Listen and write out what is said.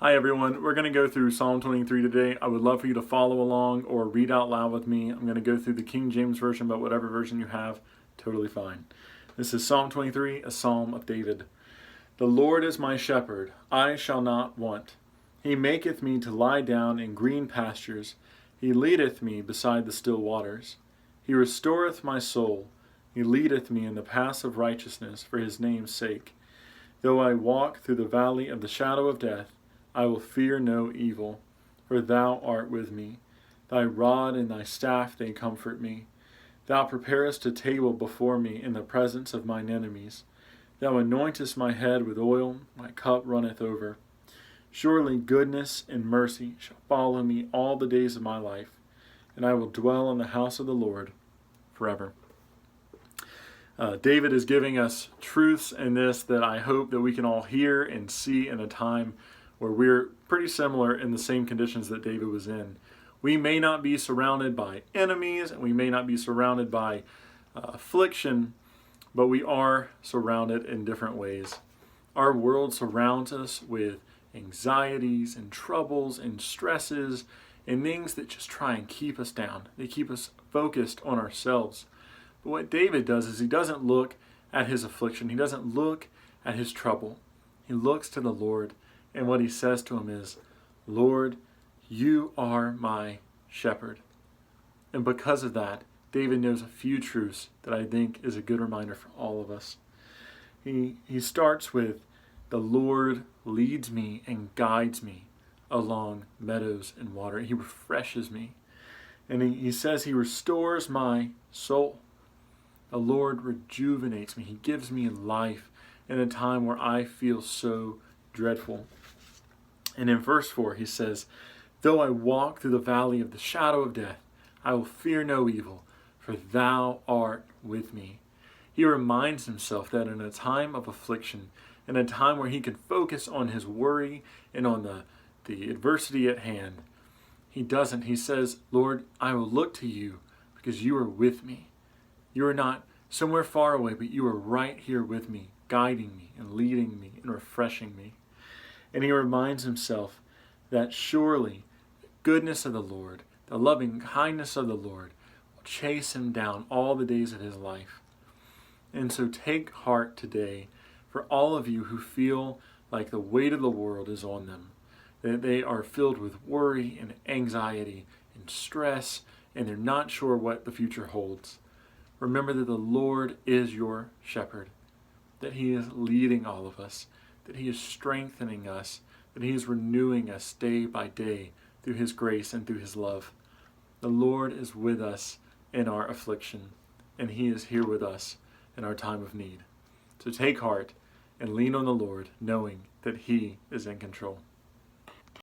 Hi everyone, we're going to go through Psalm 23 today. I would love for you to follow along or read out loud with me. I'm going to go through the King James Version, but whatever version you have, totally fine. This is Psalm 23, a psalm of David. The Lord is my shepherd, I shall not want. He maketh me to lie down in green pastures. He leadeth me beside the still waters. He restoreth my soul. He leadeth me in the paths of righteousness for his name's sake. Though I walk through the valley of the shadow of death, I will fear no evil, for thou art with me. Thy rod and thy staff, they comfort me. Thou preparest a table before me in the presence of mine enemies. Thou anointest my head with oil, my cup runneth over. Surely goodness and mercy shall follow me all the days of my life, and I will dwell in the house of the Lord forever. David is giving us truths in this that I hope that we can all hear and see in a time where we're pretty similar in the same conditions that David was in. We may not be surrounded by enemies, and we may not be surrounded by affliction, but we are surrounded in different ways. Our world surrounds us with anxieties and troubles and stresses and things that just try and keep us down. They keep us focused on ourselves. But what David does is he doesn't look at his affliction. He doesn't look at his trouble. He looks to the Lord. And what he says to him is, Lord, you are my shepherd. And because of that, David knows a few truths that I think is a good reminder for all of us. He starts with, the Lord leads me and guides me along meadows and water. He refreshes me. And he says he restores my soul. The Lord rejuvenates me. He gives me life in a time where I feel so dreadful. And in verse 4 he says, though I walk through the valley of the shadow of death, I will fear no evil, for thou art with me. He reminds himself that in a time of affliction, in a time where he can focus on his worry and on the adversity at hand, he doesn't. He says, Lord, I will look to you because you are with me. You are not somewhere far away, but you are right here with me, guiding me and leading me and refreshing me. And he reminds himself that surely the goodness of the Lord, the loving kindness of the Lord, will chase him down all the days of his life. And so take heart today for all of you who feel like the weight of the world is on them, that they are filled with worry and anxiety and stress, and they're not sure what the future holds. Remember that the Lord is your shepherd, that he is leading all of us, that he is strengthening us, that he is renewing us day by day through his grace and through his love. The Lord is with us in our affliction, and he is here with us in our time of need. So take heart and lean on the Lord, knowing that he is in control.